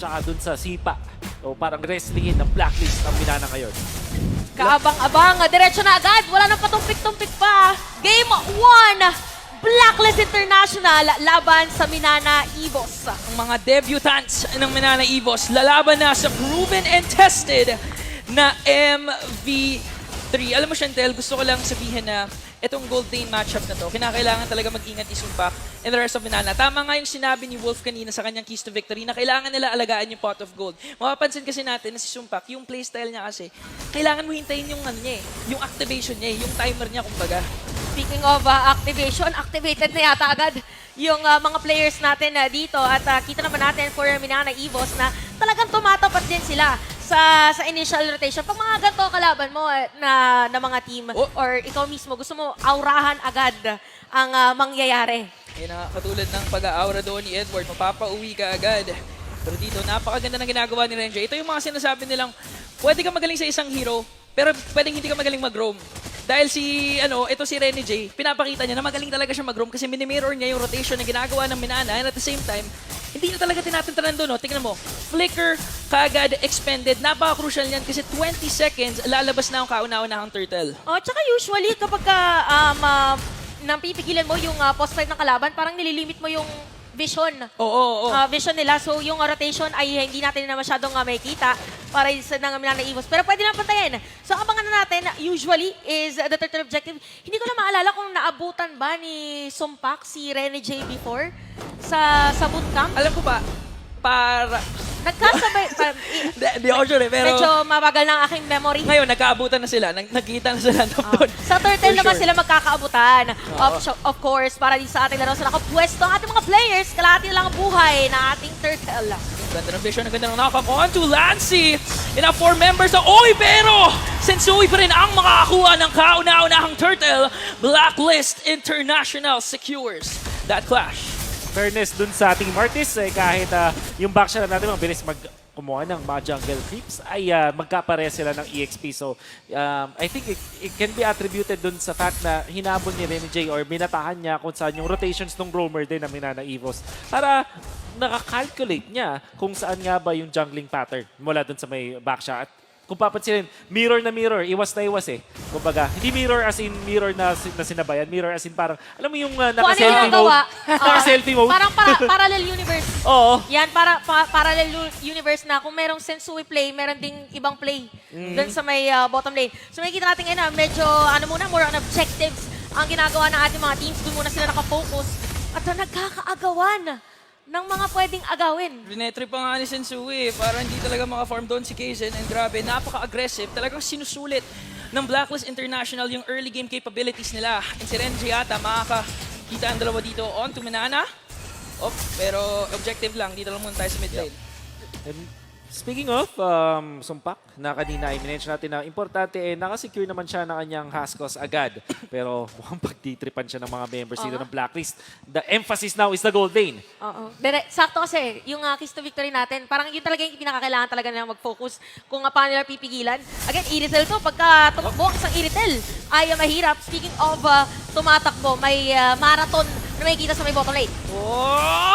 tsaka dun sa sipa. O parang wrestlingin ng Blacklist ang Minana ngayon. Kaabang-abang, diretso na agad. Wala nang patumpik-tumpik pa. Game 1, Blacklist International laban sa Minana Evos. Ang mga debutants ng Minana Evos lalaban na sa proven and tested na MV3. Alam mo, Chantel, gusto ko lang sabihin na itong Gold Lane matchup na to, kinakailangan talaga mag-ingat isumpak and the rest of Minana. Tama nga yung sinabi ni Wolf kanina sa kanyang keys to victory na kailangan nila alagaan yung pot of gold. Mapapansin kasi natin na si Sumpak, yung playstyle niya kasi, kailangan mo hintayin yung ano niya yung activation niya yung timer niya kumbaga. Speaking of activation, activated na yata agad yung mga players natin dito at kita naman natin for Minana Evos na talagang tumatapat din sila sa initial rotation. Pag mga ganito kalaban mo na mga team or ikaw mismo, gusto mo aurahan agad ang mangyayari. Yan na katulad ng pag-aura doon ni Edward, mapapauwi ka agad. Pero dito, napakaganda ng ginagawa ni Renjay. Ito yung mga sinasabi nilang, pwede ka magaling sa isang hero, pero pwedeng hindi ka magaling mag-roam. Dahil ito si Renny J, pinapakita niya na magaling talaga siya mag-roam kasi minimirror niya yung rotation na ginagawa ng Minana and at the same time, hindi na talaga tinatantanan doon. Tingnan mo, flicker, kagad, expended. Napaka-crucial yan kasi 20 seconds, lalabas na ang kauna-unahang turtle. Tsaka usually kapag nang pipigilan mo yung post 5 ng kalaban, parang nililimit mo yung vision. Oo. Vision nila. So yung rotation ay hindi natin na masyadong makita para sa Minana Evos. Pero pwede na pantayin. So abangan na natin usually is the turtle objective. Hindi ko na maalala kung naabutan ba ni Sumpak si Renny J before sa bootcamp. Alam ko ba, para... Nagkasabay. Hindi ako sure pero... Medyo mabagal ng aking memory. Ngayon, nagkaabutan na sila. Nagkita na sila doon. Sa turtle For naman sure. sila magkakaabutan. Of course, para din sa ating laro sa nakapwesto ang ating mga players, kalahati lang ang buhay na ating turtle. Ganda ng vision, ganda ng knock-up onto Lancy. In a 4 members na, pero Sensui pa rin ang makakakuha ng kauna-unahang turtle. Blacklist International secures that clash. Fairness dun sa Team Artis, kahit yung backshot natin mabilis kumuha ng mga jungle creeps, ay magkapare sila ng EXP. So, I think it can be attributed dun sa fact na hinabol ni Renny J or minatahan niya kung saan yung rotations ng roamer din ng Minana Evos para nakakalculate niya kung saan nga ba yung jungling pattern mula dun sa may backshot. Kung papansinin, mirror na mirror, iwas na iwas eh. Kumbaga, hindi mirror as in mirror na sinabayan, mirror as in parang, alam mo yung Kung ano yung naka-selfie mode? ginagawa, Naka-selfie mode? parang parallel universe. Oo. Yan, parallel universe na kung merong Sensui play, meron ding ibang play dun sa may bottom lane. So makikita natin ngayon na medyo, more on objectives ang ginagawa ng ating mga teams. Doon muna sila nakafocus at nagkakaagawan ng mga pwedeng agawin. Rinetrip pa nga ni Sensui, para hindi talaga maka-farm doon si Kaizen. And grabe, napaka-aggressive. Talagang sinusulit ng Blacklist International yung early game capabilities nila. And si Renji yata, makakita ang dalawa dito onto Minana. Pero objective lang, dito lang muna tayo sa mid lane. And speaking of Sumpak, na kanina i-mention natin na importante nakasecure naman siya ng kanyang Haskos agad. Pero mukhang pagtitripan siya ng mga members dito ng Blacklist. The emphasis now is the gold lane. Oo. Sakto kasi, yung keys to victory natin, parang yun talaga yung pinakakailangan talaga na mag-focus kung paano nila pipigilan. Again, Iritel to. Pagka tumakbo ang isang Iritel, ay mahirap. Speaking of tumatakbo, may marathon na makikita sa may bottom lane.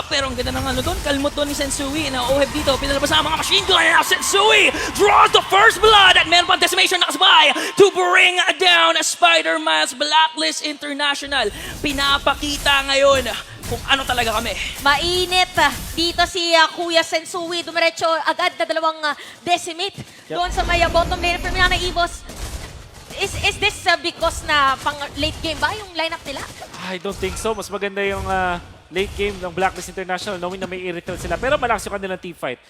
Pero ang ganda ng doon. Kalmot doon ni Sensui. Na-OHEB dito. Pinalabas ang mga machine gun. Now Sensui draws the first blood. At meron pang decimation nakasabay to bring down Spider-Man's Blacklist International. Pinapakita ngayon kung ano talaga kami. Mainit. Dito si Kuya Sensui. Dumiretso agad na dalawang decimate doon sa may bottom lane for Minana Evos. Is this because na pang late game ba yung lineup nila? I don't think so. Mas maganda yung late game ng Blacklist International knowing na may irritate sila. Pero malakas yung kanilang team fight.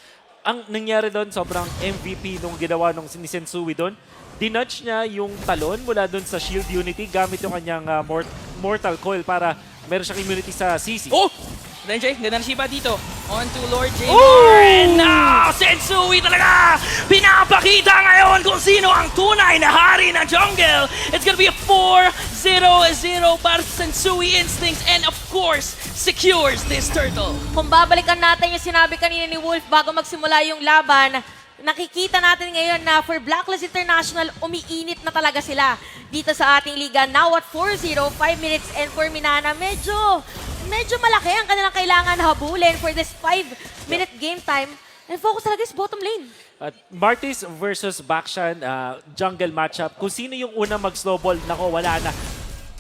Ang nangyari doon, sobrang MVP nung ginawa nung ni Sensui doon. Dinudge niya yung talon mula doon sa Shield Unity gamit yung kanyang Mortal Coil para meron siyang immunity sa CC. Renjay, ganda na siya dito. On to Lord Jaymar. And now, Sensui talaga! Pinapakita ngayon kung sino ang tunay na hari ng jungle. It's gonna be a 4-0-0 para sa Sensui Instincts and of course, secures this turtle. Kung babalikan natin yung sinabi kanina ni Wolf bago magsimula yung laban, nakikita natin ngayon na for Blacklist International, umiinit na talaga sila dito sa ating liga. Now at 4-0, 5 minutes, and for Minana, medyo malaki ang kanilang kailangan habulin for this 5-minute game time. And focus talaga is bottom lane. At Martis versus Bakshan, jungle matchup. Kung sino yung una mag-snowball, nako, wala na.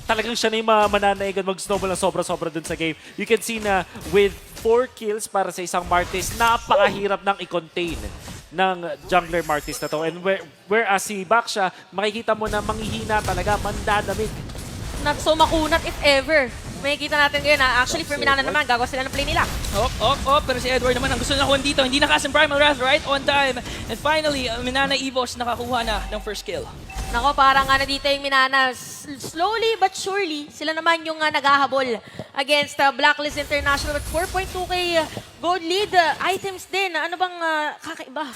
Talagang siya na yung mananaigan mag-snowball ng sobra-sobra dun sa game. You can see na with 4 kills para sa isang Martis, napakahirap nang i-contain ng jungler Martis na to. And whereas si Baksha, makikita mo na manghihina talaga, mandadamig. Not so makunat if ever. Makikita natin ngayon na actually for Minana naman, gagawa sila ng play nila. Pero si Edward naman ang gusto na nakuha dito. Hindi nakasin Primal Wrath right on time. And finally, Minana Evos nakakuha na ng first kill. Nako, parang dito yung Minana, slowly but surely, sila naman yung naghahabol against Blacklist International with 4.2k gold lead. Items din, ano bang kakaiba?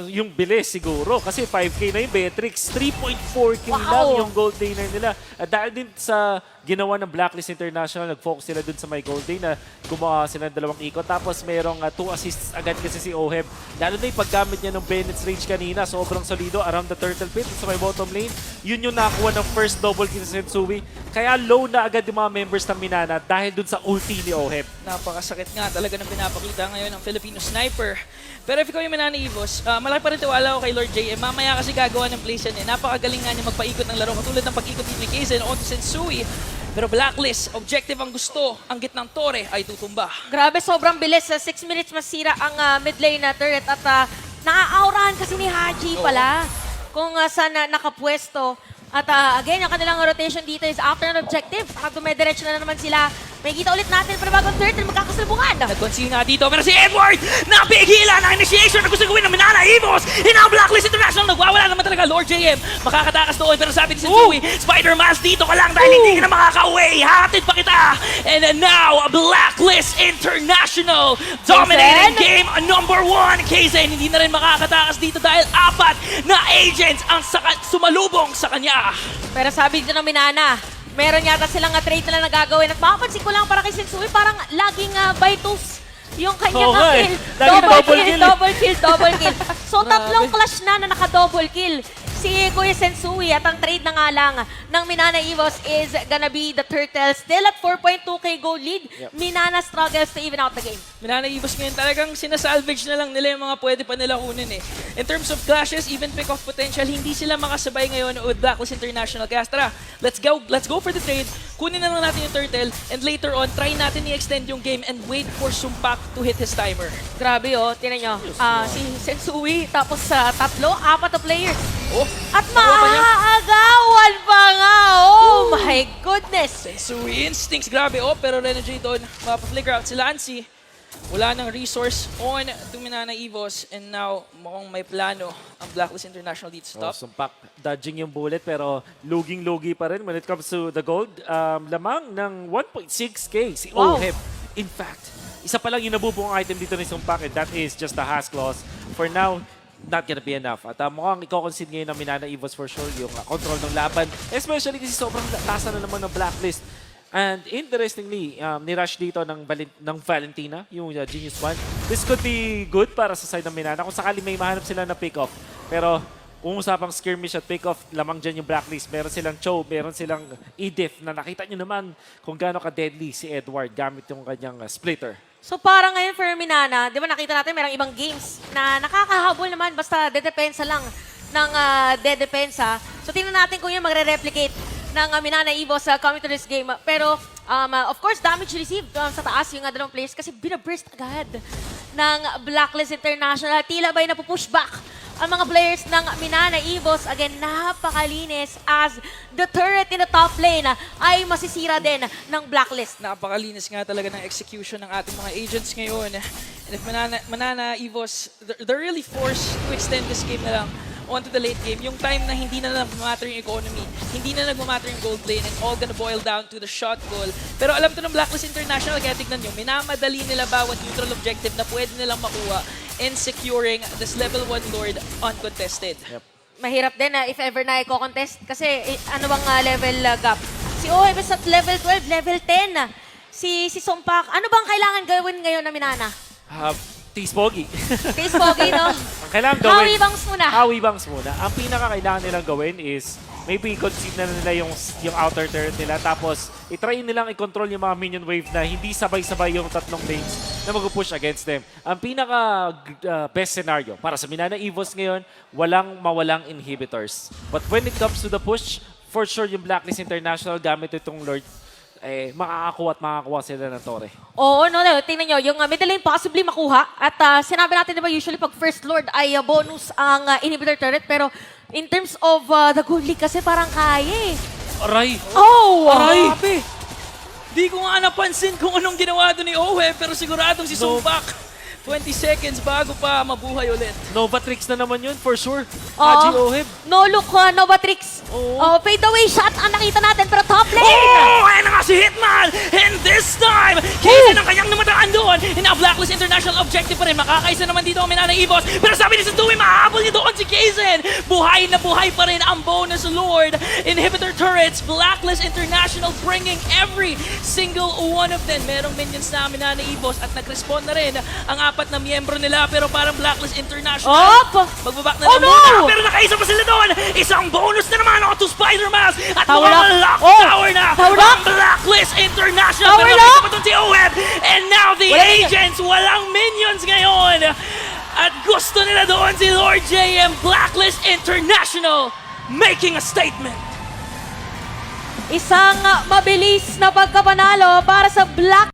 Yung bilis siguro. Kasi 5K na yung Beatrix. 3.4 kill Wow. lang yung gold day na nila. At dahil din sa ginawa ng Blacklist International, nag-focus sila dun sa may gold day na gumawa sila ng 2 ikot. Tapos merong 2 assists agad kasi si Oheb. Lalo na yung paggamit niya ng Bennett's range kanina. Sobrang solido around the turtle pit sa may bottom lane. Yun yung nakakuha ng first double kill sa Sensui. Kaya low na agad yung mga members ng Minana dahil dun sa ulti ni Oheb. Napakasakit nga talaga ng pinapakita ngayon ng Filipino sniper. Pero if ikaw yung Minana Evos, malaki pa rin tiwala ko kay Lord JM. Mamaya kasi gagawa ng plays yan eh. Napakagaling nga niya magpaikot ng laro. Katulad ng pag-ikot ni Kazen onto Sensui. Pero Blacklist, objective ang gusto. Ang gitnang tore ay tutumba. Grabe, sobrang bilis. 6 minutes masira ang mid lane na turret at naaaurahan kasi ni Haji pala kung saan nakapwesto. At again, ang kanilang rotation dito is after an objective. Para dumediretso na naman sila. May kita ulit natin para bagong turtle magkakasalubungan. Nag-conceal nga dito, pero si Edward napigila ng initiation na gusto gawin ng Minana Evos. Hina Blacklist International, nagwawala naman talaga Lord JM. Makakatakas doon, pero sabi ni Sensui, Spider-Man, dito ka lang dahil hindi ka na makaka-uwi. Hatid pa kita. And now, Blacklist International dominating game number 1. Kazen, hindi na rin makakatakas dito dahil 4 na agents ang sumalubong sa kanya. Pero sabi dito ng Minana, meron yata silang trade na nagagawin. At makapansin ko lang para kay Sensui, parang laging by twos yung kanyang Oo nga eh. kill. Laging double kill. Double kill. So tatlong Grabe. clash na naka-double kill si Kuya Sensui. At ang trade na nga lang ng Minana Evos is gonna be the Turtles. Still at 4.2k gold lead. Yep. Minana struggles to even out the game. Minana Evos ngayon talagang sinasalvage na lang nila yung mga pwede pa nila kunin eh. In terms of clashes, even pick-off potential, hindi sila makasabay ngayon with Blacklist International. Kaya tara, let's go for the trade. Kunin na lang natin yung turtle and later on, try natin i-extend yung game and wait for Sumpak to hit his timer. Grabe tinan nyo. Si Sensui, tapos 4 na players. Oh, At nakuha pa niya. maaagawan pa nga. Oh my goodness. Sensui instincts, grabe. Pero Renegade doon, mapaflicker out si Lancy. Wala ng resource on to Minana Evos and now mukhang may plano ang Blacklist International dito. Stop. Sumpak, dodging yung bullet pero luging-lugi pa rin when it comes to the gold. Lamang ng 1.6k si Wow. Oheb. In fact, isa pa lang yung nabubuong item dito ni Sumpak and that is just the Has Claws. For now, not gonna be enough. At mukhang i-concede ngayon ng Minana Evos for sure yung control ng laban. Especially kasi sobrang tasa na naman ng Blacklist. And interestingly, ni-rush dito ng Valentina, yung Genius One. This could be good para sa side ng Minana kung sakali may mahanap sila na pick-off. Pero kung usapang skirmish at pick-off, lamang dyan yung Blacklist. Meron silang Cho, meron silang Edith na nakita nyo naman kung gaano ka-deadly si Edward gamit yung kanyang splitter. So parang ngayon for Minana, di ba nakita natin merong ibang games na nakakahabol naman basta dedepensa lang ng dedepensa. So tingnan natin kung yung magre-replicate ng Minana Evos coming to this game. Pero of course, damage received sa taas yung dalawang players kasi binaburst agad ng Blacklist International. Tila ba'y napupush back ang mga players ng Minana Evos. Again, napakalinis as the turret in the top lane ay masisira din ng Blacklist. Napakalinis nga talaga ng execution ng ating mga agents ngayon. And if Minana Evos, they're really forced to extend this game na lang onto the late game. Yung time na hindi na nagmamatter yung economy, hindi na nagmamatter yung gold lane, and all gonna boil down to the shot goal. Pero alam to ng Blacklist International, kaya tignan nyo, minamadali nila bawat neutral objective na pwede nilang makuha in securing this level 1 Lord uncontested. Yep. Mahirap din if ever na i-contest kasi ano bang level gap? Si OM is at level 12, level 10. Si Sumpak, ano bang kailangan gawin ngayon na Minana? Tease Pogi. Taste pogi, no? Ang kailangan gawin... Howie Bangs muna. Howie Bangs muna. Ang pinaka-kailangan nilang gawin is maybe concede na nila yung outer turret nila. Tapos, itry nilang i-control yung mga minion wave na hindi sabay-sabay yung tatlong lanes na mag-push against them. Ang pinaka best scenario para sa Minana Evos ngayon, walang mawalang inhibitors. But when it comes to the push, for sure yung Blacklist International gamit itong Lord, makakakuha sila ng Torre. Oo, no, tingnan nyo, yung middle lane possibly makuha. At sinabi natin, di ba, usually pag First Lord ay bonus ang inhibitor turret. Pero in terms of the gold league kasi parang kaya eh. Aray! Oh! Aray! Grabe! Di ko nga napansin kung anong ginawa doon ni Owe, pero siguradong si No. Sumbak 20 seconds bago pa mabuhay ulit. Novatrix na naman yun, for sure. Oo. Haji Oheb. No look, Novatrix. Oo. Oh, fade away shot ang nakita natin, pero top lane! Oh! Ayan na nga si Hitman! And this time, Kazen ang kanyang namataan doon. Na Blacklist International objective pa rin. Makakaisa naman dito ang Minana Evos. Pero sabi ni Santui, mahabol niya doon si Kazen. Buhay na buhay pa rin ang bonus Lord. Inhibitor turrets, Blacklist International bringing every single one of them. Merong minions na Minana Evos at nag-respawn na rin ang apat na miyembro nila. Pero parang Blacklist International. Op! Magbabak na Oh, lang no! muna. Pero nakaisa pa sila doon. Isang bonus na naman ako to Spider-Mask. At Tower mukhang lock. lock Oh! tower na. Tower ang lock. Blacklist International. Tower Pero lock. nakita pa doon si Owen. And now the Wala minions. agents, walang minions ngayon. At gusto nila doon si Lord JM. Blacklist International making a statement. Isang mabilis na pagkapanalo para sa Black